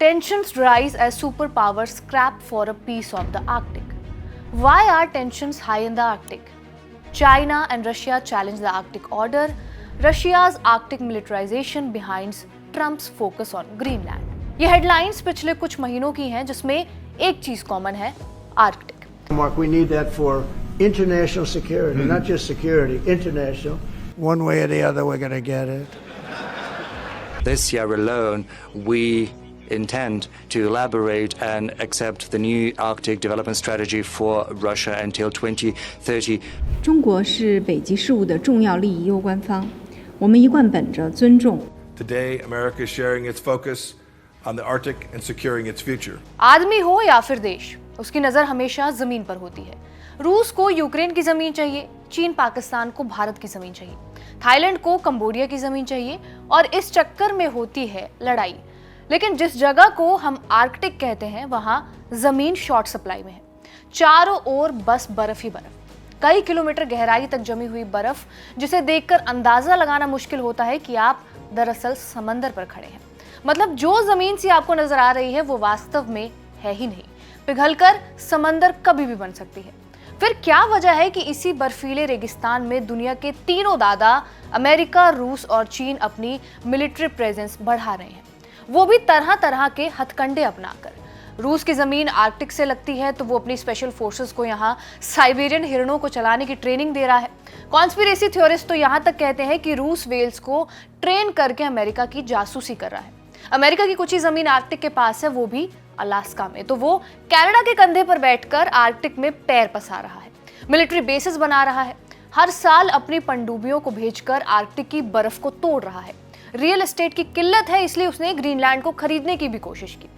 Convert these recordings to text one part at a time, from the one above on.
Tensions rise as superpowers scrap for a piece of the Arctic. Why are tensions high in the Arctic? China and Russia challenge the Arctic order. Russia's Arctic militarization behind Trump's focus on Greenland. ये headlines पिछले कुछ महीनों की हैं जिसमें एक चीज common है, Arctic. Mark, we need that for international security, not just security, international. One way or the other, we're going to get it. This year alone, we intend to elaborate and accept the new Arctic development strategy for Russia until 2030. 中国是北极事务的重要利益攸关方，我们一贯本着尊重。Today, America is sharing its focus on the Arctic and securing its future. आदमी हो या फिर देश, उसकी नजर हमेशा जमीन पर होती है. रूस को यूक्रेन की जमीन चाहिए, चीन पाकिस्तान को भारत की जमीन चाहिए, थाईलैंड को कंबोडिया की जमीन चाहिए और इस चक्कर में होती है लड़ाई. लेकिन जिस जगह को हम आर्कटिक कहते हैं वहां जमीन शॉर्ट सप्लाई में है. चारों ओर बस बर्फ ही बर्फ, कई किलोमीटर गहराई तक जमी हुई बर्फ जिसे देखकर अंदाजा लगाना मुश्किल होता है कि आप दरअसल समंदर पर खड़े हैं. मतलब जो जमीन से आपको नजर आ रही है वो वास्तव में है ही नहीं, पिघलकर समंदर कभी भी बन सकती है. फिर क्या वजह है कि इसी बर्फीले रेगिस्तान में दुनिया के तीनों दादा अमेरिका, रूस और चीन अपनी मिलिट्री प्रेजेंस बढ़ा रहे हैं, वो भी तरह तरह के हथकंडे अपनाकर. रूस की जमीन आर्कटिक से लगती है तो वो अपनी स्पेशल फोर्सेस को यहाँ साइबेरियन हिरणों को चलाने की ट्रेनिंग दे रहा है. कॉन्स्पिरेसी थ्योरिस्ट तो यहाँ तक कहते हैं कि रूस वेल्स को ट्रेन करके अमेरिका की जासूसी कर रहा है. अमेरिका की कुछ ही जमीन आर्कटिक के पास है, वो भी अलास्का में, तो वो कनाडा के कंधे पर बैठकर आर्कटिक में पैर पसार रहा है, मिलिट्री बेसेस बना रहा है, हर साल अपनी पनडुब्बियों को भेजकर आर्कटिक की बर्फ को तोड़ रहा है. रियल एस्टेट की किल्लत है इसलिए उसने ग्रीनलैंड को खरीदने की भी कोशिश की.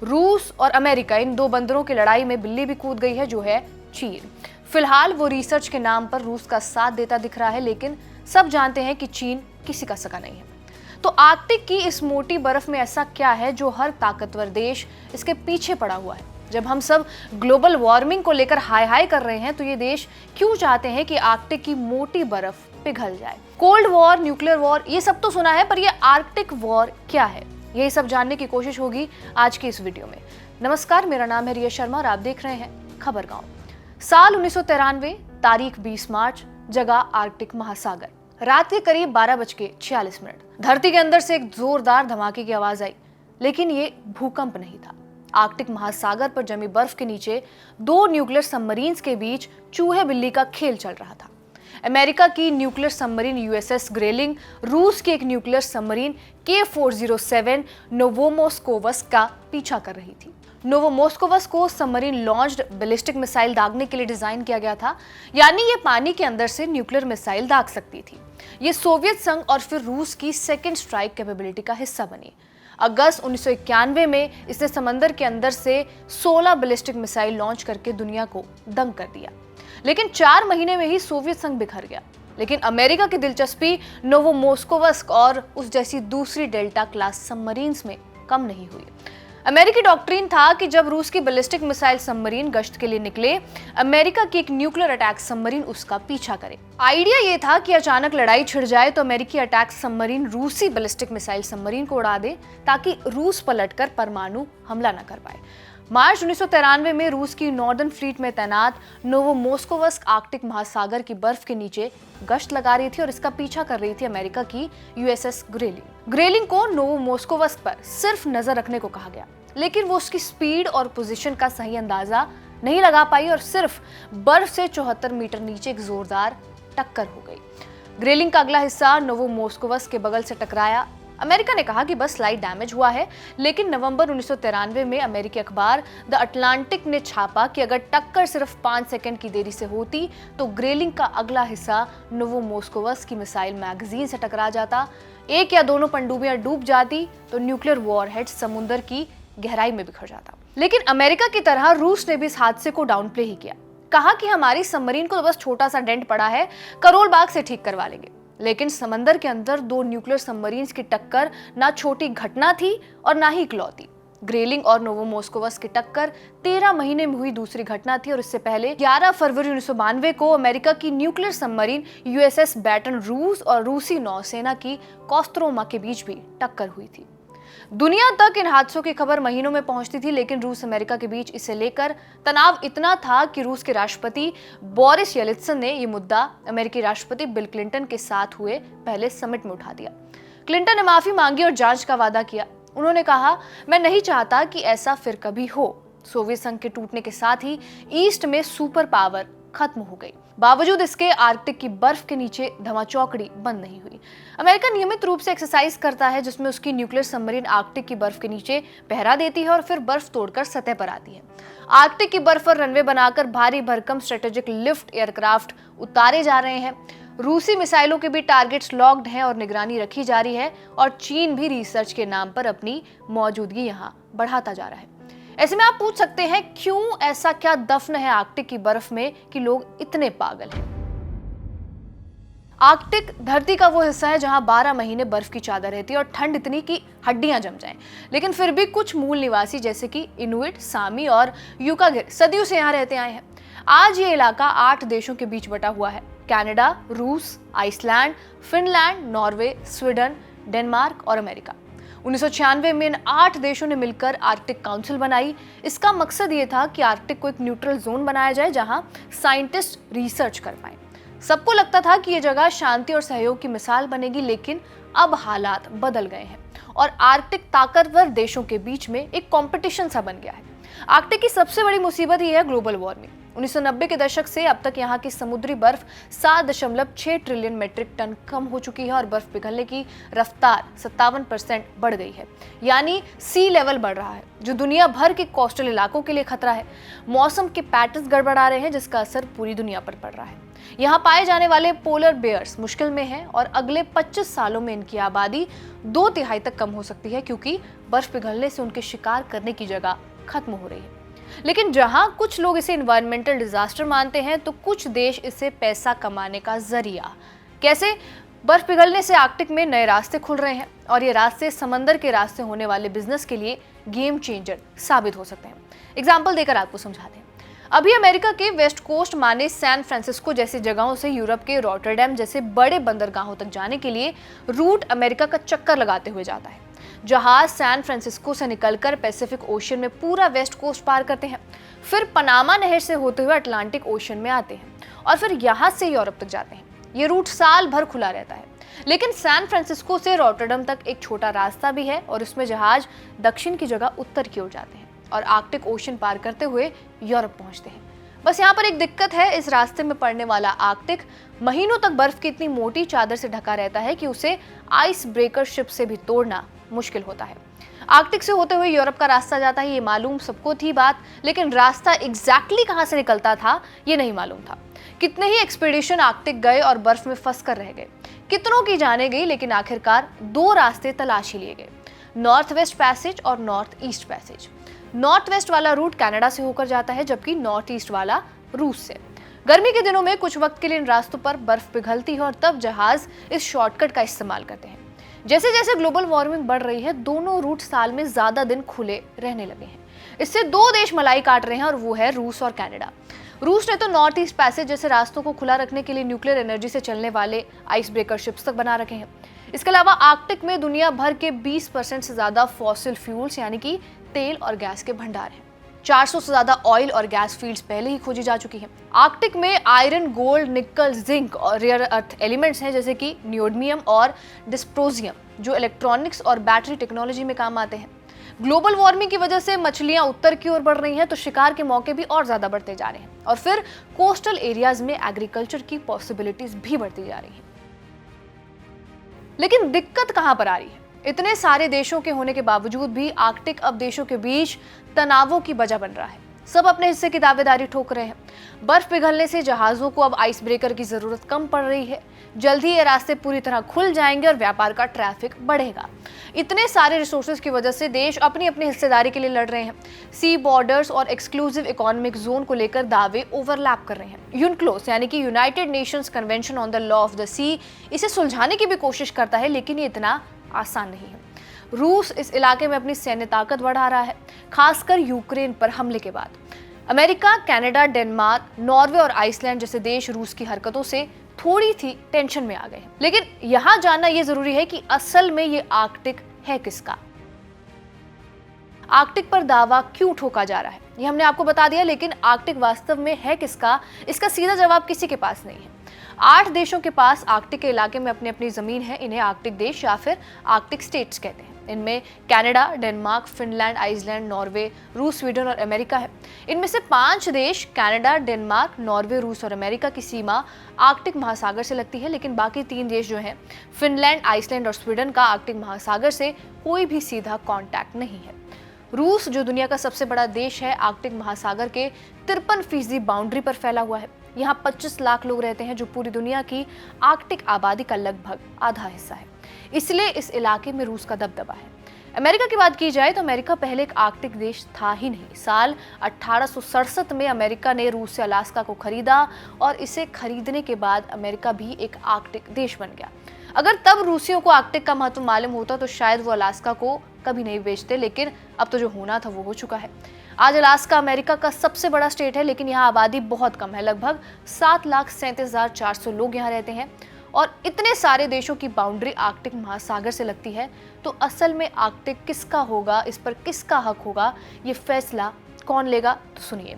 रूस और अमेरिका, इन दो बंदरों की लड़ाई में बिल्ली भी कूद गई है, जो है चीन. फिलहाल वो रिसर्च के नाम पर रूस का साथ देता दिख रहा है, लेकिन सब जानते हैं कि चीन किसी का सगा नहीं है. तो आर्कटिक की इस मोटी बर्फ में ऐसा क्या है जो हर ताकतवर देश इसके पीछे पड़ा हुआ है? जब हम सब ग्लोबल वार्मिंग को लेकर हाय हाय कर रहे हैं तो ये देश क्यों चाहते हैं कि आर्कटिक की मोटी बर्फ पिघल जाए? कोल्ड वॉर, न्यूक्लियर वॉर, ये सब तो सुना है, पर ये आर्कटिक वॉर क्या है, यही सब जानने की कोशिश होगी आज की इस वीडियो में. नमस्कार, मेरा नाम है रिया शर्मा और आप देख रहे हैं खबरगांव. साल 1993, तारीख 20 मार्च, जगह आर्कटिक महासागर. रात के करीब 12:46. धरती के अंदर से एक जोरदार धमाके की आवाज आई, लेकिन ये भूकंप नहीं था. आर्कटिक महासागर पर जमी बर्फ के नीचे दो न्यूक्लियर सबमरीन्स के बीच चूहे बिल्ली का खेल चल रहा था. अमेरिका की न्यूक्लियर सबमरीन यूएसएस ग्रेलिंग रूस की एक न्यूक्लियर सबमरीन K-407 नोवोमोस्कोवस का पीछा कर रही थी. नोवोमोस्कोवस को सबमरीन लॉन्च्ड बैलिस्टिक मिसाइल दागने के लिए डिजाइन किया गया था, यानी ये पानी के अंदर से न्यूक्लियर मिसाइल दाग सकती थी. ये सोवियत संघ और फिर रूस की सेकेंड स्ट्राइक कैपेबिलिटी का हिस्सा बनी. अगस्त 1991 में इसने समंदर के अंदर से 16 बैलिस्टिक मिसाइल लॉन्च करके दुनिया को दंग कर दिया. लेकिन 4 महीने में ही सोवियत संघ बिखर गया. लेकिन अमेरिका की दिलचस्पी नोवोमोस्कोवस्क और उस जैसी दूसरी डेल्टा क्लास सबमरीन्स में कम नहीं हुई. अमेरिकी डॉक्ट्रिन था कि जब रूस की बैलिस्टिक मिसाइल सबमरीन गश्त के लिए निकले, अमेरिका की एक न्यूक्लियर अटैक सबमरीन उसका पीछा करे. आइडिया ये था कि अचानक लड़ाई छिड़ जाए तो अमेरिकी अटैक सबमरीन रूसी बैलिस्टिक मिसाइल सबमरीन को उड़ा दे ताकि रूस पलटकर परमाणु हमला न कर पाए. मार्च 1993 में रूस की नॉर्दर्न फ्लीट में तैनात नोवोमोस्कोवस्क आर्कटिक महासागर की बर्फ के नीचे गश्त लगा रही थी और इसका पीछा कर रही थी अमेरिका की यूएसएस ग्रेलिंग. ग्रेलिंग को नोवोमोस्कोवस्क पर सिर्फ नजर रखने को कहा गया, लेकिन वो उसकी स्पीड और पोजीशन का सही अंदाजा नहीं लगा पाई और सिर्फ बर्फ से 74 मीटर नीचे एक जोरदार टक्कर हो गई. ग्रेलिंग का अगला हिस्सा नोवोमोस्कोवस्क के बगल से टकराया. अमेरिका ने कहा कि बस स्लाइट डैमेज हुआ है, लेकिन नवंबर 1993 में अमेरिकी अखबार द अटलांटिक ने छापा कि अगर टक्कर सिर्फ 5 सेकंड की देरी से होती तो ग्रेलिंग का अगला हिस्सा नोवोमोस्कोवस्क की मिसाइल मैगजीन से टकरा जाता, एक या दोनों पनडुब्बियां डूब जाती तो न्यूक्लियर वॉरहेड समुद्र की गहराई में बिखर जाता. लेकिन अमेरिका की तरह रूस ने भी इस हादसे को डाउन प्ले ही किया. कहा कि हमारी सबमरीन को तो बस छोटा सा डेंट पड़ा है, करोल बाग से ठीक करवा लेंगे. लेकिन समंदर के अंदर दो न्यूक्लियर सबमरीन्स की टक्कर ना छोटी घटना थी और ना ही इकलौती. ग्रेलिंग और नोवोमोस्कोवस्क की टक्कर 13 महीने में हुई दूसरी घटना थी और इससे पहले 11 फरवरी 1992 को अमेरिका की न्यूक्लियर सबमरीन यूएसएस बैटन रूस और रूसी नौसेना की कोस्त्रोमा के बीच भी टक्कर हुई थी. दुनिया तक इन हादसों की खबर महीनों में पहुंचती थी, लेकिन रूस अमेरिका के बीच इसे लेकर तनाव इतना था कि रूस के राष्ट्रपति बोरिस येल्त्सिन ने यह मुद्दा अमेरिकी राष्ट्रपति बिल क्लिंटन के साथ हुए पहले समिट में उठा दिया। क्लिंटन ने माफी मांगी और जांच का वादा किया। उन्होंने कहा, मैं नहीं चाहता कि ऐसा फिर कभी हो। सोवियत संघ के टूटने के साथ ही ईस्ट में सुपर पावर खत्म हो गई। बावजूद इसके आर्कटिक की बर्फ के नीचे धमाचौकड़ी बंद नहीं हुई। अमेरिका नियमित रूप से एक्सरसाइज करता है, जिसमें उसकी न्यूक्लियर सबमरीन आर्कटिक की बर्फ के नीचे पहरा देती है और फिर बर्फ तोड़कर सतह पर आती है। आर्कटिक की बर्फ पर रनवे बनाकर भारी भरकम स्ट्रेटेजिक लिफ्ट एयरक्राफ्ट उतारे जा रहे हैं। रूसी मिसाइलों के भी टारगेट्स लॉक्ड हैं और निगरानी रखी जा रही है, और चीन भी रिसर्च के नाम पर अपनी मौजूदगी यहाँ बढ़ाता जा रहा है। ऐसे में आप पूछ सकते हैं, क्यों, ऐसा क्या दफन है आर्कटिक की बर्फ में कि लोग इतने पागल हैं? आर्कटिक धरती का वो हिस्सा है जहां 12 महीने बर्फ की चादर रहती है और ठंड इतनी कि हड्डियां जम जाएं। लेकिन फिर भी कुछ मूल निवासी जैसे कि इनुइट, सामी और यूकागिर सदियों से यहाँ रहते आए हैं। आज ये इलाका 8 देशों के बीच बटा हुआ है: कनाडा, रूस, Iceland, Finland, Norway, Sweden, Denmark और अमेरिका। 1996 में इन 8 देशों ने मिलकर आर्कटिक काउंसिल बनाई। इसका मकसद ये था कि आर्कटिक को एक न्यूट्रल जोन बनाया जाए जहां साइंटिस्ट रिसर्च कर पाए। सबको लगता था कि ये जगह शांति और सहयोग की मिसाल बनेगी, लेकिन अब हालात बदल गए हैं और आर्कटिक ताकतवर देशों के बीच में एक कंपटीशन सा बन गया है। आर्कटिक की सबसे बड़ी मुसीबत ही है ग्लोबल वार्मिंग। 1990 के दशक से अब तक यहाँ की समुद्री बर्फ 7.6 ट्रिलियन मीट्रिक टन कम हो चुकी है और बर्फ पिघलने की रफ्तार 57% बढ़ गई है। यानी सी लेवल बढ़ रहा है, जो दुनिया भर के कोस्टल इलाकों के लिए खतरा है। मौसम के पैटर्न्स गड़बड़ा रहे हैं, जिसका असर पूरी दुनिया पर पड़ रहा है। यहाँ पाए जाने वाले पोलर बेयर्स मुश्किल में हैं और अगले 25 सालों में इनकी आबादी 2/3 तक कम हो सकती है, क्योंकि बर्फ पिघलने से उनके शिकार करने की जगह खत्म हो रही है। लेकिन जहां कुछ लोग इसे एनवायरमेंटल डिजास्टर मानते हैं, तो कुछ देश इसे पैसा कमाने का जरिया। कैसे? बर्फ पिघलने से आर्कटिक में नए रास्ते खुल रहे हैं और ये रास्ते समंदर के रास्ते होने वाले बिजनेस के लिए गेम चेंजर साबित हो सकते हैं। एग्जाम्पल देकर आपको समझाते हैं। अभी अमेरिका के वेस्ट कोस्ट माने सैन फ्रांसिस्को जैसी जगहों से यूरोप के रॉटरडैम जैसे बड़े बंदरगाहों तक जाने के लिए रूट अमेरिका का चक्कर लगाते हुए जाता है। जहाज सैन फ्रांसिस्को से निकलकर पैसिफिक ओशन में पूरा वेस्ट कोस्ट पार करते हैं, फिर पनामा नहर से होते हुए अटलांटिक ओशन में आते हैं और फिर यहाँ से यूरोप तक जाते हैं। ये रूट साल भर खुला रहता है, लेकिन सैन फ्रांसिस्को से रॉटरडम तक एक छोटा रास्ता भी है और उसमें जहाज दक्षिण की जगह उत्तर की ओर जाते हैं और आर्कटिक ओशन पार करते हुए यूरोप पहुंचते हैं। बस यहाँ पर एक दिक्कत है, इस रास्ते में पड़ने वाला आर्कटिक महीनों तक बर्फ की इतनी मोटी चादर से ढका रहता है कि उसे आइस ब्रेकर शिप से भी तोड़ना मुश्किल होता है। आर्कटिक से होते हुए यूरोप का रास्ता जाता है, ये मालूम सबको थी बात, लेकिन रास्ता एग्जैक्टली कहां से निकलता था ये नहीं मालूम था। कितने ही एक्सपीडिशन आर्कटिक गए और बर्फ में फंस कर रह गए, कितनों की जाने गई, लेकिन आखिरकार 2 रास्ते तलाश ही लिए गए, नॉर्थ वेस्ट पैसेज और north east passage. North west वाला रूट कनाडा से होकर जाता है, जबकि नॉर्थ ईस्ट वाला रूस से। गर्मी के दिनों में कुछ वक्त के लिए इन रास्तों पर बर्फ पिघलती है और तब जहाज इस शॉर्टकट का इस्तेमाल करते हैं। जैसे जैसे ग्लोबल वार्मिंग बढ़ रही है, दोनों रूट साल में ज्यादा दिन खुले रहने लगे हैं। इससे 2 देश मलाई काट रहे हैं और वो है रूस और कनाडा। रूस ने तो नॉर्थ ईस्ट पैसेज जैसे रास्तों को खुला रखने के लिए न्यूक्लियर एनर्जी से चलने वाले आइस ब्रेकर शिप्स तक बना रखे हैं। इसके अलावा आर्कटिक में दुनिया भर के 20% से ज्यादा फॉसिल फ्यूल्स यानी कि तेल और गैस के भंडार हैं। 400 से ज्यादा ऑयल और गैस फील्ड्स पहले ही खोजी जा चुकी हैं। आर्कटिक में आयरन, गोल्ड, निकल, जिंक और रेयर अर्थ एलिमेंट्स हैं जैसे कि नियोडमियम और डिस्प्रोजियम, जो इलेक्ट्रॉनिक्स और बैटरी टेक्नोलॉजी में काम आते हैं। ग्लोबल वार्मिंग की वजह से मछलियां उत्तर की ओर बढ़ रही हैं, तो शिकार के मौके भी और ज्यादा बढ़ते जा रहे हैं और फिर कोस्टल एरियाज में एग्रीकल्चर की पॉसिबिलिटीज भी बढ़ती जा रही हैं। लेकिन दिक्कत कहां पर आ रही है? इतने सारे देशों के होने के बावजूद भी आर्कटिक अब देशों के बीच तनावों की वजह बन रहा है। सब अपने हिस्से की दावेदारी ठोक रहे हैं। बर्फ पिघलने से जहाजों को अब आइस ब्रेकर की जरूरत कम पड़ रही है। जल्द ही ये रास्ते पूरी तरह खुल जाएंगे और व्यापार का ट्रैफिक बढ़ेगा। इतने सारे रिसोर्सेज की वजह से देश अपनी अपनी हिस्सेदारी के लिए लड़ रहे हैं। सी बॉर्डर्स और एक्सक्लूसिव इकोनॉमिक जोन को लेकर दावे ओवरलैप कर रहे हैं। यूनक्लोस यानी कि United Nations convention on the law of the sea इसे सुलझाने की भी कोशिश करता है, लेकिन ये इतना आसान नहीं है। रूस इस इलाके में अपनी सैन्य ताकत बढ़ा रहा है, खासकर यूक्रेन पर हमले के बाद। अमेरिका, कनाडा, डेनमार्क, नॉर्वे और आइसलैंड जैसे देश रूस की हरकतों से थोड़ी थी टेंशन में आ गए हैं। लेकिन यहाँ जानना यह जरूरी है कि असल में ये आर्कटिक है किसका। आर्कटिक पर दावा क्यों ठोका जा रहा है ये हमने आपको बता दिया, लेकिन आर्कटिक वास्तव में है किसका, इसका सीधा जवाब किसी के पास नहीं है। 8 देशों के पास आर्कटिक के इलाके में अपनी अपनी जमीन है। इन्हें आर्कटिक देश या फिर आर्कटिक स्टेट्स कहते हैं। इनमें Canada, Denmark, Finland, Iceland, Norway, रूस, स्वीडन और अमेरिका है। इनमें से 5 देश कनाडा, डेनमार्क, नॉर्वे, रूस और अमेरिका की सीमा आर्कटिक महासागर से लगती है, लेकिन बाकी 3 देश जो हैं फिनलैंड, आइसलैंड और स्वीडन का आर्कटिक महासागर से कोई भी सीधा कांटेक्ट नहीं है। रूस जो दुनिया का सबसे बड़ा देश है, आर्कटिक महासागर के 53% बाउंड्री पर फैला हुआ है। यहाँ 25 लाख लोग रहते हैं, जो पूरी दुनिया की आर्कटिक आबादी का लगभग आधा हिस्सा है। इसलिए इस इलाके में रूस का दबदबा है। अमेरिका की बात की जाए तो अमेरिका पहले एक आर्कटिक देश था ही नहीं। साल 1867 में अमेरिका ने रूस से अलास्का को खरीदा और इसे खरीदने के बाद अमेरिका भी एक आर्कटिक देश बन गया। अगर तब रूसियों को आर्कटिक का महत्व मालूम होता तो शायद वो अलास्का को कभी नहीं बेचते, लेकिन अब तो जो होना था वो हो चुका है। आज अलास्का अमेरिका का सबसे बड़ा स्टेट है, लेकिन यहाँ आबादी बहुत कम है। लगभग 7,37,400 लोग यहाँ रहते हैं और इतने सारे देशों की बाउंड्री आर्कटिक महासागर से लगती है। तो असल में आर्कटिक किसका होगा, इस पर किसका हक होगा, ये फैसला कौन लेगा? तो सुनिए।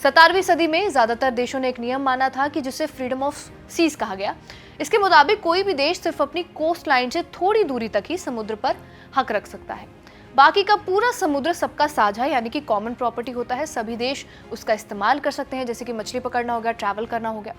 17वीं सदी में ज्यादातर देशों ने एक नियम माना था कि जिसे फ्रीडम ऑफ सीज कहा गया। इसके मुताबिक कोई भी देश सिर्फ अपनी कोस्ट लाइन से थोड़ी दूरी तक ही समुद्र पर हक रख सकता है। बाकी का पूरा समुद्र सबका साझा यानी कि कॉमन प्रॉपर्टी होता है। सभी देश उसका इस्तेमाल कर सकते हैं, जैसे कि मछली पकड़ना हो गया, ट्रैवल करना हो गया।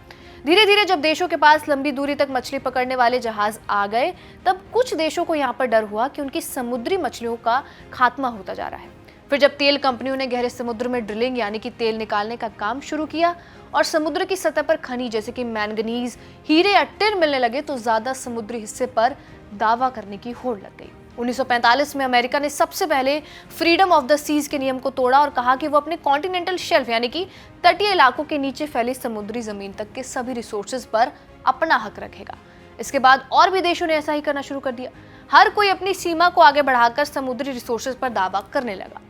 धीरे धीरे जब देशों के पास लंबी दूरी तक मछली पकड़ने वाले जहाज आ गए, तब कुछ देशों को यहाँ पर डर हुआ कि उनकी समुद्री मछलियों का खात्मा होता जा रहा है। फिर जब तेल कंपनियों ने गहरे समुद्र में ड्रिलिंग यानी कि तेल निकालने का काम शुरू किया और समुद्र की सतह पर खनिज जैसे कि मैंगनीज, हीरे या टिन मिलने लगे, तो ज्यादा समुद्री हिस्से पर दावा करने की होड़ लग गई। 1945 में अमेरिका ने सबसे पहले फ्रीडम ऑफ द सीज के नियम को तोड़ा और कहा कि वो अपने कॉन्टिनेंटल शेल्फ यानी कि तटीय इलाकों के नीचे फैली समुद्री जमीन तक के सभी रिसोर्सेज पर अपना हक रखेगा। इसके बाद और भी देशों ने ऐसा ही करना शुरू कर दिया। हर कोई अपनी सीमा को आगे बढ़ाकर समुद्री रिसोर्सेज पर दावा करने लगा।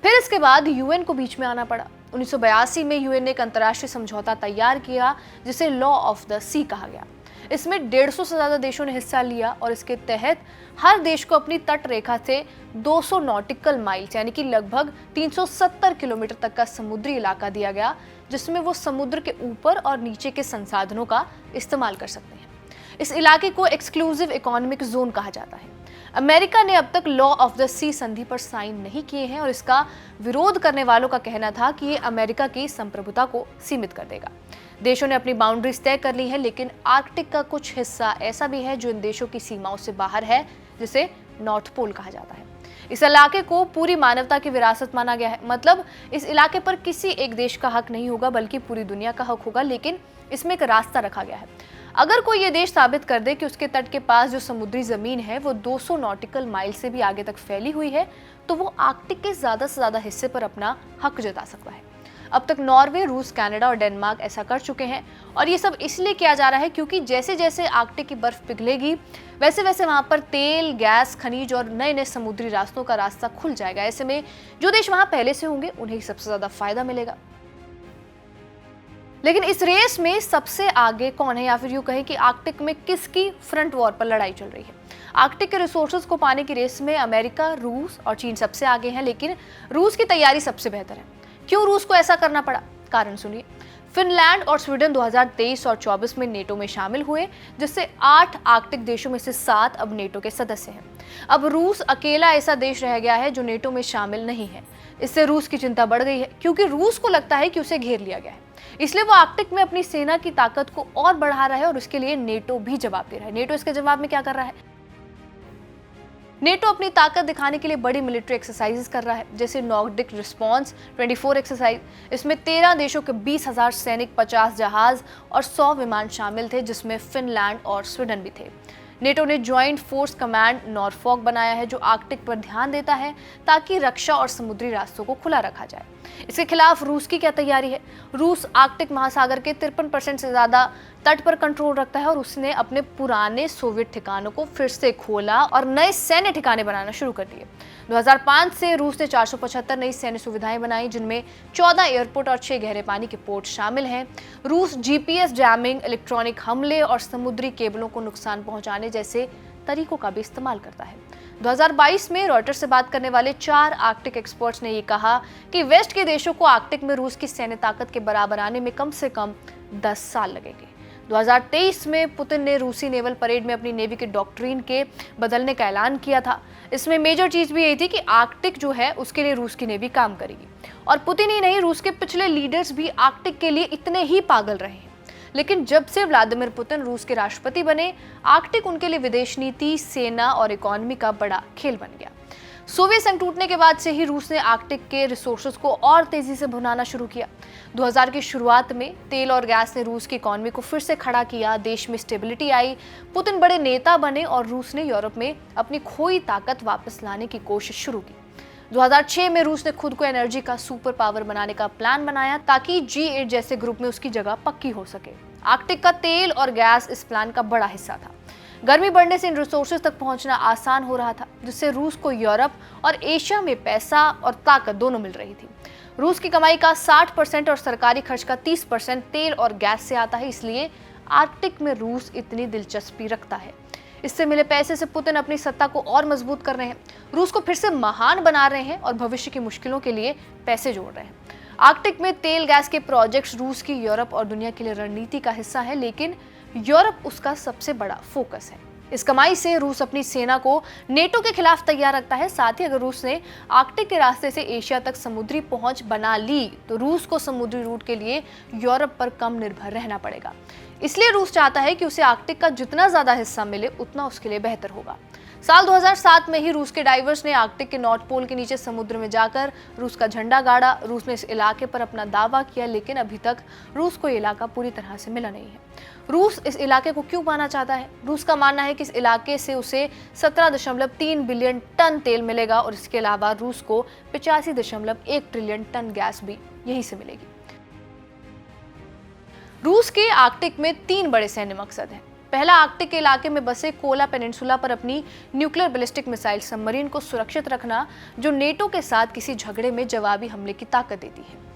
फिर इसके बाद यूएन को बीच में आना पड़ा। 1982 में यूएन ने एक अंतर्राष्ट्रीय समझौता तैयार किया जिसे लॉ ऑफ द सी कहा गया। इसमें 150 से ज्यादा देशों ने हिस्सा लिया और इसके तहत हर देश को अपनी तट रेखा से 200 नॉटिकल माइल्स यानी कि लगभग 370 किलोमीटर तक का समुद्री इलाका दिया गया, जिसमें वो समुद्र के ऊपर और नीचे के संसाधनों का इस्तेमाल कर सकते हैं। इस इलाके को एक्सक्लूसिव इकोनॉमिक जोन कहा जाता है। अमेरिका ने अब तक लॉ ऑफ द सी संधि पर साइन नहीं किए हैं और इसका विरोध करने वालों का कहना था कि ये अमेरिका की संप्रभुता को सीमित कर देगा। देशों ने अपनी बाउंड्रीज तय कर ली है, लेकिन आर्कटिक का कुछ हिस्सा ऐसा भी है जो इन देशों की सीमाओं से बाहर है, जिसे नॉर्थ पोल कहा जाता है। इस इलाके को पूरी मानवता की विरासत माना गया है। मतलब इस इलाके पर किसी एक देश का हक नहीं होगा, बल्कि पूरी दुनिया का हक होगा, लेकिन इसमें एक रास्ता रखा गया है। अगर कोई ये देश साबित कर दे कि उसके तट के पास जो समुद्री जमीन है वो 200 नॉटिकल माइल से भी आगे तक फैली हुई है, तो वो आर्कटिक के ज्यादा से ज्यादा हिस्से पर अपना हक जता सकता है। अब तक नॉर्वे, रूस, कनाडा और डेनमार्क ऐसा कर चुके हैं और ये सब इसलिए किया जा रहा है क्योंकि जैसे जैसे आर्कटिक की बर्फ पिघलेगी वैसे वैसे वहां पर तेल, गैस, खनिज और नए नए समुद्री रास्तों का रास्ता खुल जाएगा। ऐसे में जो देश वहां पहले से होंगे उन्हें सबसे ज्यादा फायदा मिलेगा। लेकिन इस रेस में सबसे आगे कौन है, या फिर यूं कहें कि आर्कटिक में किसकी फ्रंट वॉर पर लड़ाई चल रही है? आर्कटिक के रिसोर्सेज को पाने की रेस में अमेरिका, रूस और चीन सबसे आगे हैं, लेकिन रूस की तैयारी सबसे बेहतर है। क्यों रूस को ऐसा करना पड़ा? कारण सुनिए। फिनलैंड और स्वीडन 2023 और 24 में नेटो में शामिल हुए, जिससे 8 आर्कटिक देशों में से 7 अब नेटो के सदस्य हैं। अब रूस अकेला ऐसा देश रह गया है जो नेटो में शामिल नहीं है। इससे रूस की चिंता बढ़ गई है, क्योंकि रूस को लगता है कि उसे घेर लिया गया है। इसलिए वो आर्कटिक में अपनी सेना की ताकत को और बढ़ा रहा है और उसके लिए नेटो भी जवाब दे रहा है। नेटो इसके जवाब में क्या कर रहा है? नेटो अपनी ताकत दिखाने के लिए बड़ी मिलिट्री एक्सरसाइजेस कर रहा है, जैसे नॉर्डिक रिस्पॉन्स 24 एक्सरसाइज। इसमें 13 देशों के 20,000 सैनिक, 50 जहाज और 100 विमान शामिल थे, जिसमें फिनलैंड और स्वीडन भी थे। नेटो ने ज्वाइंट फोर्स कमांड नॉरफॉक बनाया है, जो आर्कटिक पर ध्यान देता है ताकि रक्षा और समुद्री रास्तों को खुला रखा जाए। इसके खिलाफ रूस की क्या तैयारी है? रूस आर्कटिक महासागर के 53% से ज्यादा तट पर कंट्रोल रखता है और उसने अपने पुराने सोवियत ठिकानों को फिर से खोला और नए सैन्य ठिकाने बनाना शुरू कर दिए। 2005 से रूस ने 475 नई सैन्य सुविधाएं बनाई, जिनमें 14 एयरपोर्ट और 6 गहरे पानी के पोर्ट शामिल हैं। रूस जीपीएस जैमिंग, इलेक्ट्रॉनिक हमले और समुद्री केबलों को नुकसान पहुंचाने जैसे तरीकों का भी इस्तेमाल करता है। 2022 में रॉयटर्स से बात करने वाले 4 आर्कटिक एक्सपर्ट्स ने ये कहा कि वेस्ट के देशों को आर्कटिक में रूस की सैन्य ताकत के बराबर आने में कम से कम 10 साल लगेंगे। 2023 में पुतिन ने रूसी नेवल परेड में अपनी नेवी के डॉक्ट्रिन के बदलने का ऐलान किया था। इसमें मेजर चीज भी यही थी कि आर्कटिक जो है उसके लिए रूस की नेवी काम करेगी। और पुतिन ही नहीं, रूस के पिछले लीडर्स भी आर्कटिक के लिए इतने ही पागल रहे हैं। लेकिन जब से व्लादिमीर पुतिन रूस के राष्ट्रपति बने, आर्कटिक उनके लिए विदेश नीति, सेना और इकोनॉमी का बड़ा खेल बन गया। सोवियत संघ टूटने के बाद से ही रूस ने आर्कटिक के रिसोर्सेज को और तेजी से भुनाना शुरू किया। 2000 की शुरुआत में तेल और गैस ने रूस की इकोनॉमी को फिर से खड़ा किया, देश में स्टेबिलिटी आई, पुतिन बड़े नेता बने और रूस ने यूरोप में अपनी खोई ताकत वापस लाने की कोशिश शुरू की। 2006 में रूस ने खुद को एनर्जी का सुपर पावर बनाने का प्लान बनाया ताकि G8 जैसे ग्रुप में उसकी जगह पक्की हो सके। आर्कटिक का तेल और गैस इस प्लान का बड़ा हिस्सा था। गर्मी बढ़ने से इन रिसोर्सेज तक पहुंचना आसान हो रहा था, जिससे रूस को यूरोप और एशिया में पैसा और ताकत दोनों मिल रही थी। रूस की कमाई का 60% और सरकारी खर्च का 30% तेल और गैस से आता है, इसलिए आर्कटिक में रूस इतनी दिलचस्पी रखता है। इससे मिले पैसे से पुतिन अपनी सत्ता को और मजबूत कर रहे हैं, रूस को फिर से महान बना रहे हैं और भविष्य की मुश्किलों के लिए पैसे जोड़ रहे हैं। आर्कटिक में तेल गैस के प्रोजेक्ट्स रूस की यूरोप और दुनिया के लिए रणनीति का हिस्सा है, लेकिन यूरोप उसका सबसे बड़ा फोकस है। इस कमाई से रूस अपनी सेना को नेटो के खिलाफ तैयार रखता है। साथ ही अगर रूस ने आर्कटिक के रास्ते से एशिया तक समुद्री पहुंच बना ली तो रूस को समुद्री रूट के लिए यूरोप पर कम निर्भर रहना पड़ेगा। इसलिए रूस चाहता है कि उसे आर्कटिक का जितना ज्यादा हिस्सा मिले उतना उसके लिए बेहतर होगा। साल 2007 में ही रूस के डाइवर्स ने आर्कटिक के नॉर्थ पोल के नीचे समुद्र में जाकर रूस का झंडा गाड़ा। रूस ने इस इलाके पर अपना दावा किया, लेकिन अभी तक रूस को ये इलाका पूरी तरह से मिला नहीं है। रूस इस इलाके को क्यों पाना चाहता है? रूस का मानना है कि इस इलाके से उसे 17.3 बिलियन टन तेल मिलेगा और इसके अलावा रूस को 85.1 ट्रिलियन टन गैस भी यहीं से मिलेगी। रूस के आर्कटिक में 3 बड़े सैन्य मकसद हैं। पहला, आर्कटिक के इलाके में बसे कोला पेनिनसुला पर अपनी न्यूक्लियर बैलिस्टिक मिसाइल सबमरीन को सुरक्षित रखना, जो नेटो के साथ किसी झगड़े में जवाबी हमले की ताकत देती है।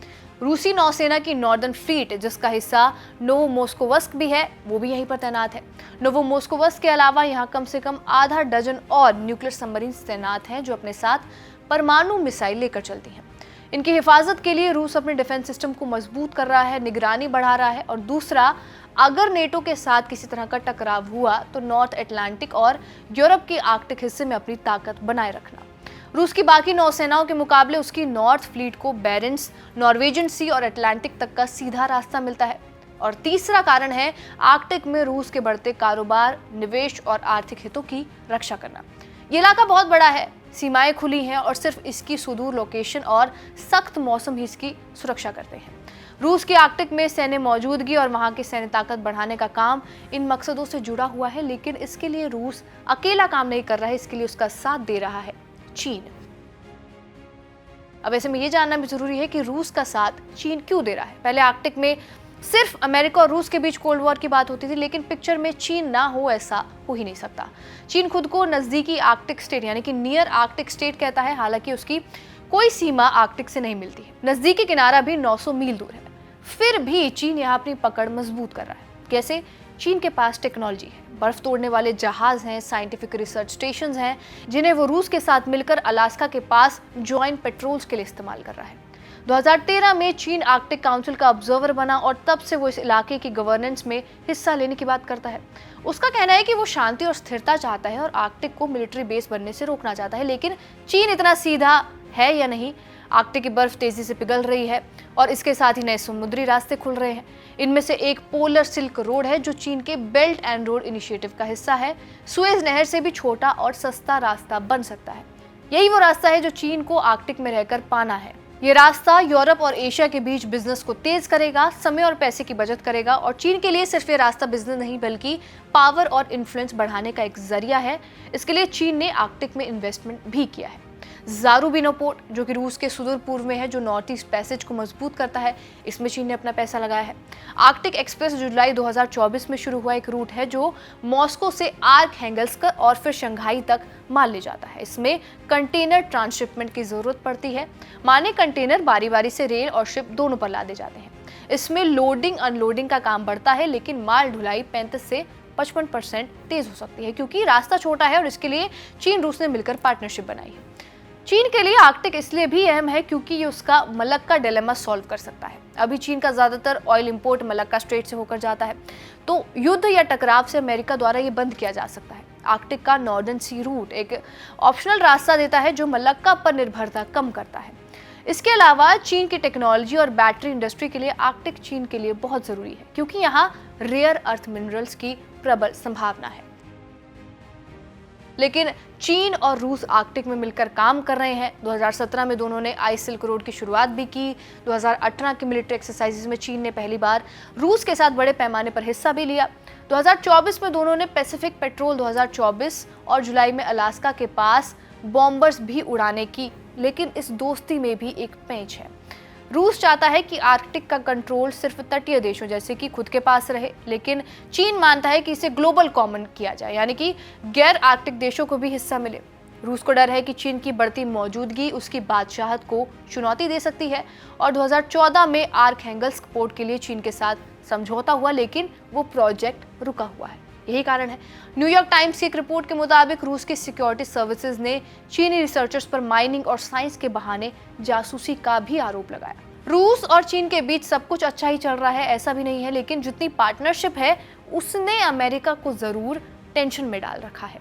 रूसी नौसेना की नॉर्दर्न फ्लीट, जिसका हिस्सा नोवोमोस्कोवस्क भी है, वो भी यहीं पर तैनात है। नोवोमोस्कोवस्क के अलावा यहाँ कम से कम आधा डजन और न्यूक्लियर सबमरीन तैनात हैं, जो अपने साथ परमाणु मिसाइल लेकर चलती हैं। इनकी हिफाजत के लिए रूस अपने डिफेंस सिस्टम को मजबूत कर रहा है, निगरानी बढ़ा रहा है। और दूसरा, अगर नेटो के साथ किसी तरह का टकराव हुआ तो नॉर्थ अटलांटिक और यूरोप के आर्कटिक हिस्से में अपनी ताकत बनाए रखना। रूस की बाकी नौसेनाओं के मुकाबले उसकी नॉर्थ फ्लीट को बेरेंस, नॉर्वेजियन सी और अटलांटिक तक का सीधा रास्ता मिलता है। और तीसरा कारण है आर्कटिक में रूस के बढ़ते कारोबार, निवेश और आर्थिक हितों की रक्षा करना। ये इलाका बहुत बड़ा है, सीमाएं खुली हैं और सिर्फ इसकी सुदूर लोकेशन और सख्त मौसम ही इसकी सुरक्षा करते हैं। रूस के आर्कटिक में सैन्य मौजूदगी और वहां की सैन्य ताकत बढ़ाने का काम इन मकसदों से जुड़ा हुआ है, लेकिन इसके लिए रूस अकेला काम नहीं कर रहा है, इसके लिए उसका साथ दे रहा है चीन। अब ऐसे में ये जानना भी जरूरी है कि रूस का साथ चीन क्यों दे रहा है। पहले आर्कटिक में सिर्फ अमेरिका और रूस के बीच कोल्ड वॉर की बात होती थी, लेकिन पिक्चर में चीन ना हो ऐसा हो ही नहीं सकता। चीन खुद को नजदीकी आर्कटिक स्टेट यानी कि नियर आर्कटिक स्टेट कहता है, हालांकि उसकी कोई सीमा आर्कटिक से नहीं मिलती है। नजदीकी किनारा भी 900 मील दूर है। फिर भी चीन यहाँ अपनी पकड़ मजबूत कर रहा है। कैसे? चीन के पास टेक्नोलॉजी है, बर्फ तोड़ने वाले जहाज हैं, साइंटिफिक रिसर्च स्टेशंस हैं, जिन्हें वो रूस के साथ मिलकर अलास्का के पास जॉइंट पेट्रोल्स के लिए इस्तेमाल कर रहा है। 2013 में चीन आर्कटिक काउंसिल का ऑब्जर्वर बना और तब से वो इस इलाके की गवर्नेंस में हिस्सा लेने की बात करता है। उसका कहना है कि वो शांति और स्थिरता चाहता है और आर्कटिक को मिलिट्री बेस बनने से रोकना चाहता है। लेकिन चीन इतना सीधा है या नहीं? आर्कटिक की बर्फ तेजी से पिघल रही है और इसके साथ ही नए समुद्री रास्ते खुल रहे हैं। इनमें से एक पोलर सिल्क रोड है, जो चीन के बेल्ट एंड रोड इनिशिएटिव का हिस्सा है। सुएज नहर से भी छोटा और सस्ता रास्ता बन सकता है। यही वो रास्ता है जो चीन को आर्कटिक में रहकर पाना है। ये रास्ता यूरोप और एशिया के बीच बिजनेस को तेज करेगा, समय और पैसे की बचत करेगा और चीन के लिए सिर्फ ये रास्ता बिजनेस नहीं बल्कि पावर और इन्फ्लुएंस बढ़ाने का एक जरिया है। इसके लिए चीन ने आर्कटिक में इन्वेस्टमेंट भी किया है। ज़ारुबिनो पोर्ट, जो कि रूस के सुदूर पूर्व में है, जो नॉर्थ ईस्ट पैसेज को मजबूत करता है, इसमें चीन ने अपना पैसा लगाया है। आर्कटिक एक्सप्रेस जुलाई 2024 में शुरू हुआ एक रूट है जो मॉस्को से आर्कहेंगल्स्क और फिर शंघाई तक माल ले जाता है। इसमें कंटेनर ट्रांसशिपमेंट की जरूरत पड़ती है, माने कंटेनर बारी बारी से रेल और शिप दोनों पर लादे जाते हैं। इसमें लोडिंग अनलोडिंग का काम बढ़ता है, लेकिन माल ढुलाई 35 से 55% तेज हो सकती है, क्योंकि रास्ता छोटा है और इसके लिए चीन रूस ने मिलकर पार्टनरशिप बनाई है। चीन के लिए आर्कटिक इसलिए भी अहम है क्योंकि ये उसका मलक्का डिलेमा सॉल्व कर सकता है। अभी चीन का ज्यादातर ऑयल इंपोर्ट मलक्का स्ट्रेट से होकर जाता है, तो युद्ध या टकराव से अमेरिका द्वारा ये बंद किया जा सकता है। आर्कटिक का नॉर्दर्न सी रूट एक ऑप्शनल रास्ता देता है जो मलक्का पर निर्भरता कम करता है। इसके अलावा चीन की टेक्नोलॉजी और बैटरी इंडस्ट्री के लिए आर्कटिक चीन के लिए बहुत जरूरी है, क्योंकि यहाँ रेयर अर्थ मिनरल्स की प्रबल संभावना है। लेकिन चीन और रूस आर्कटिक में मिलकर काम कर रहे हैं। 2017 में दोनों ने आइस सिल्क रोड की शुरुआत भी की। 2018 की मिलिट्री एक्सरसाइजेज में चीन ने पहली बार रूस के साथ बड़े पैमाने पर हिस्सा भी लिया। 2024 में दोनों ने पैसिफिक पेट्रोल 2024 और जुलाई में अलास्का के पास बॉम्बर्स भी उड़ाने की। लेकिन इस दोस्ती में भी एक पेंच है। रूस चाहता है कि आर्कटिक का कंट्रोल सिर्फ तटीय देशों जैसे कि खुद के पास रहे, लेकिन चीन मानता है कि इसे ग्लोबल कॉमन किया जाए, यानी कि गैर आर्कटिक देशों को भी हिस्सा मिले। रूस को डर है कि चीन की बढ़ती मौजूदगी उसकी बादशाहत को चुनौती दे सकती है और 2014 में आर्कहेंगल्स्क पोर्ट के लिए चीन के साथ समझौता हुआ, लेकिन वो प्रोजेक्ट रुका हुआ है। यही कारण है न्यूयॉर्क टाइम्स की एक रिपोर्ट के मुताबिक रूस की सिक्योरिटी सर्विसेज ने चीनी रिसर्चर्स पर माइनिंग और साइंस के बहाने जासूसी का भी आरोप लगाया। रूस और चीन के बीच सब कुछ अच्छा ही चल रहा है, ऐसा भी नहीं है, लेकिन जितनी पार्टनरशिप है उसने अमेरिका को जरूर टेंशन में डाल रखा है।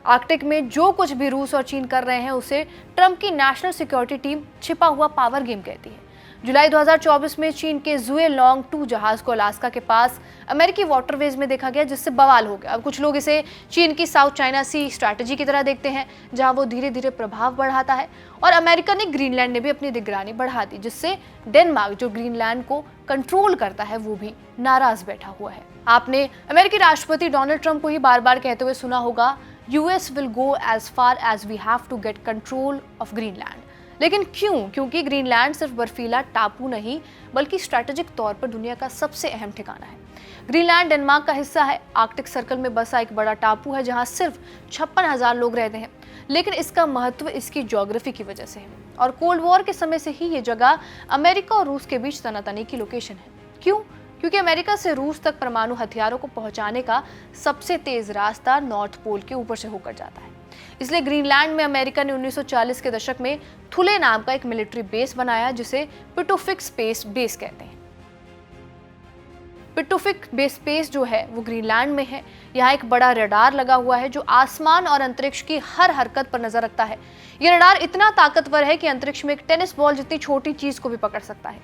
आर्कटिक में जो कुछ भी रूस और चीन कर रहे हैं उसे ट्रंप की नेशनल सिक्योरिटी टीम छिपा हुआ पावर गेम कहती है। जुलाई 2024 में चीन के जुए लॉन्ग 2 जहाज को अलास्का के पास अमेरिकी वाटरवेज में देखा गया, जिससे बवाल हो गया। अब कुछ लोग इसे चीन की साउथ चाइना सी स्ट्रैटेजी की तरह देखते हैं, जहां वो धीरे धीरे प्रभाव बढ़ाता है। और अमेरिका ने ग्रीनलैंड में भी अपनी निगरानी बढ़ा दी, जिससे डेनमार्क जो ग्रीनलैंड को कंट्रोल करता है वो भी नाराज बैठा हुआ है। आपने अमेरिकी राष्ट्रपति डोनाल्ड ट्रंप को ही बार बार कहते हुए सुना होगा, US will go as far as we have to get control of Greenland. लेकिन क्यों? क्योंकि ग्रीनलैंड सिर्फ बर्फीला टापू नहीं बल्कि स्ट्रैटेजिक तौर पर दुनिया का सबसे अहम ठिकाना है। ग्रीनलैंड डेनमार्क का हिस्सा है, आर्कटिक सर्कल में बसा एक बड़ा टापू है जहां सिर्फ 56,000 लोग रहते हैं। लेकिन इसका महत्व इसकी ज्योग्राफी की वजह से है और कोल्ड वॉर के समय से ही ये जगह अमेरिका और रूस के बीच तनातनी की लोकेशन है। क्यों? क्योंकि अमेरिका से रूस तक परमाणु हथियारों को पहुंचाने का सबसे तेज रास्ता नॉर्थ पोल के ऊपर से होकर जाता है। इसलिए ग्रीनलैंड में अमेरिका ने 1940 के दशक में थुले नाम का एक मिलिट्री बेस बनाया, जिसे पिटुफिक स्पेस बेस कहते हैं। पिटुफिक बेस स्पेस जो है वो ग्रीनलैंड में है। यहाँ एक बड़ा रडार लगा हुआ है जो आसमान और अंतरिक्ष की हर हरकत पर नजर रखता है। ये रडार इतना ताकतवर है कि अंतरिक्ष में एक टेनिस बॉल जितनी छोटी चीज को भी पकड़ सकता है।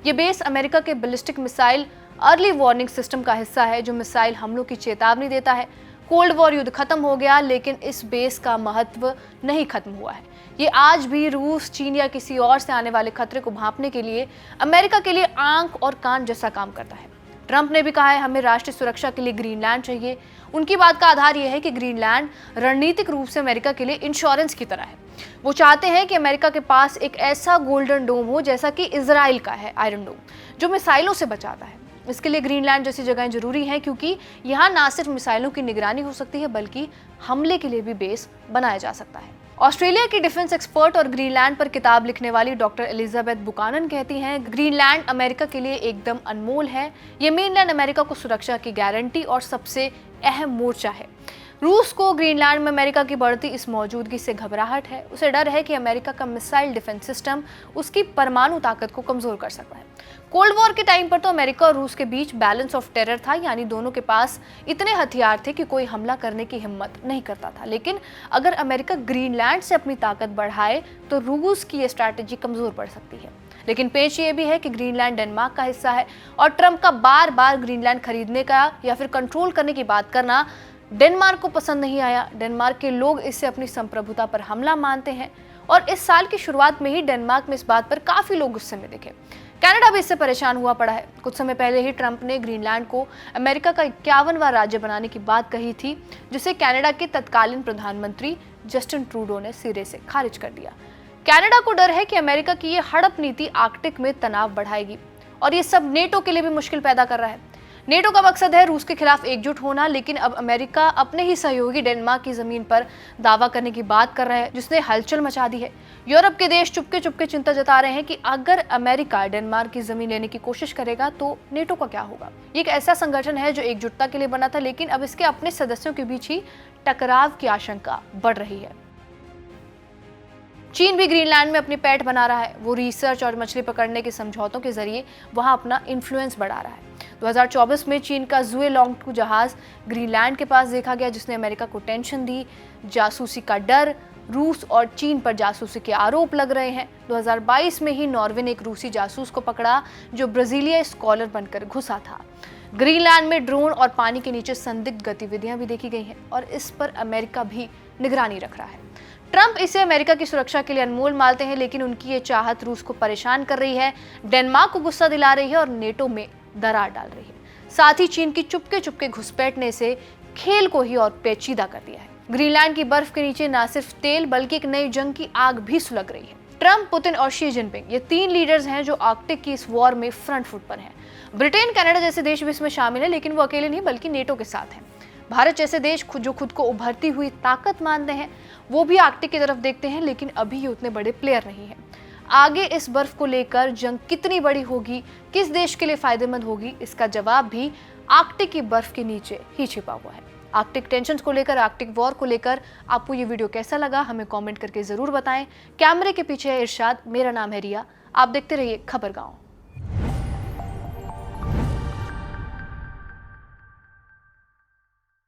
ये बेस अमेरिका के ballistic missile early warning system का हिस्सा है, जो मिसाइल हमलों की चेतावनी देता है। कोल्ड वॉर युद्ध खत्म हो गया, लेकिन इस बेस का महत्व नहीं खत्म हुआ है। ये आज भी रूस, चीन या किसी और से आने वाले खतरे को भांपने के लिए अमेरिका के लिए आंख और कान जैसा काम करता है। ट्रंप ने भी कहा है, हमें राष्ट्रीय सुरक्षा के लिए ग्रीनलैंड चाहिए। उनकी बात का आधार यह है कि ग्रीनलैंड रणनीतिक रूप से अमेरिका के लिए इंश्योरेंस की तरह है। वो चाहते हैं कि अमेरिका के पास एक ऐसा गोल्डन डोम हो जैसा कि इजराइल का है आयरन डोम, जो मिसाइलों से बचाता है। इसके लिए ग्रीनलैंड जैसी जगहें जरूरी हैं, क्योंकि यहाँ ना सिर्फ मिसाइलों की निगरानी हो सकती है बल्कि हमले के लिए भी बेस बनाया जा सकता है। ऑस्ट्रेलिया की डिफेंस एक्सपर्ट और ग्रीनलैंड पर किताब लिखने वाली डॉक्टर एलिजाबेथ बुकानन कहती हैं, ग्रीनलैंड अमेरिका के लिए एकदम अनमोल है। ये मेनलैंड अमेरिका को सुरक्षा की गारंटी और सबसे अहम मोर्चा है। रूस को ग्रीनलैंड में अमेरिका की बढ़ती इस मौजूदगी से घबराहट है। उसे डर है कि अमेरिका का मिसाइल डिफेंस सिस्टम उसकी परमाणु ताकत को कमजोर कर सकता है। कोल्ड वॉर के टाइम पर तो अमेरिका और रूस के बीच बैलेंस ऑफ टेरर था, यानी दोनों के पास इतने हथियार थे कि कोई हमला करने की हिम्मत नहीं करता था। लेकिन अगर अमेरिका ग्रीनलैंड से अपनी ताकत बढ़ाए तो रूस की ये स्ट्रैटेजी कमजोर पड़ सकती है। लेकिन पेच ये भी है कि ग्रीनलैंड डेनमार्क का हिस्सा है और ट्रंप का बार बार ग्रीनलैंड खरीदने का या फिर कंट्रोल करने की बात करना डेनमार्क को पसंद नहीं आया। डेनमार्क के लोग इससे अपनी संप्रभुता पर हमला मानते हैं और इस साल की शुरुआत में ही डेनमार्क में इस बात पर काफी लोग गुस्से में दिखे। कनाडा भी इससे परेशान हुआ पड़ा है। कुछ समय पहले ही ट्रंप ने ग्रीनलैंड को अमेरिका का 51वां राज्य बनाने की बात कही थी, जिसे कनाडा के तत्कालीन प्रधानमंत्री जस्टिन ट्रूडो ने सिरे से खारिज कर दिया। कनाडा को डर है कि अमेरिका की ये हड़प नीति आर्कटिक में तनाव बढ़ाएगी और ये सब नेटो के लिए भी मुश्किल पैदा कर रहा है। नेटो का मकसद है रूस के खिलाफ एकजुट होना, लेकिन अब अमेरिका अपने ही सहयोगी डेनमार्क की जमीन पर दावा करने की बात कर रहा है, जिसने हलचल मचा दी है। यूरोप के देश चुपके चुपके चिंता जता रहे हैं कि अगर अमेरिका डेनमार्क की जमीन लेने की कोशिश करेगा तो नेटो का क्या होगा। ये एक ऐसा संगठन है जो एकजुटता के लिए बना था, लेकिन अब इसके अपने सदस्यों के बीच ही टकराव की आशंका बढ़ रही है। चीन भी ग्रीनलैंड में अपनी पैठ बना रहा है। वो रिसर्च और मछली पकड़ने के समझौतों के जरिए वहां अपना इन्फ्लुएंस बढ़ा रहा है। 2024 में चीन का जुए लॉन्ग जहाज ग्रीनलैंड के पास देखा गया, जिसने अमेरिका को टेंशन दी। जासूसी का डर, रूस और चीन पर जासूसी के आरोप लग रहे हैं। 2022 में ही नॉर्वे ने एक रूसी जासूस को पकड़ा जो ब्राजीलिया स्कॉलर बनकर घुसा था। ग्रीनलैंड में ड्रोन और पानी के नीचे संदिग्ध गतिविधियां भी देखी गई हैं और इस पर अमेरिका भी निगरानी रख रहा है। ट्रंप इसे अमेरिका की सुरक्षा के लिए अनमोल मानते हैं, लेकिन उनकी ये चाहत रूस को परेशान कर रही है, डेनमार्क को गुस्सा दिला रही है और नेटो में दरार डाल रही है। साथ ही चीन की चुपके चुपके घुसपैठ ने से खेल को ही और पेचीदा कर दिया है। ग्रीनलैंड की बर्फ के नीचे न सिर्फ तेल बल्कि एक नई जंग की आग भी सुलग रही है। ट्रंप, पुतिन और शी जिनपिंग, ये 3 लीडर्स हैं जो आर्कटिक की इस वॉर में फ्रंट फुट पर हैं। ब्रिटेन, कनाडा जैसे देश भी इसमें शामिल है, लेकिन वो अकेले नहीं बल्कि नेटो के साथ हैं। भारत जैसे देश जो खुद को उभरती हुई ताकत मानते हैं, वो भी आर्कटिक की तरफ देखते हैं, लेकिन अभी ये उतने बड़े प्लेयर नहीं हैं। आगे इस बर्फ को लेकर जंग कितनी बड़ी होगी, किस देश के लिए फायदेमंद होगी, इसका जवाब भी आर्कटिक की बर्फ के नीचे ही छिपा हुआ है। आर्कटिक टेंशन को लेकर, आर्कटिक वॉर को लेकर आपको ये वीडियो कैसा लगा, हमें कमेंट करके जरूर बताएं। कैमरे के पीछे है इरशाद, मेरा नाम है रिया। आप देखते रहिए खबरगांव।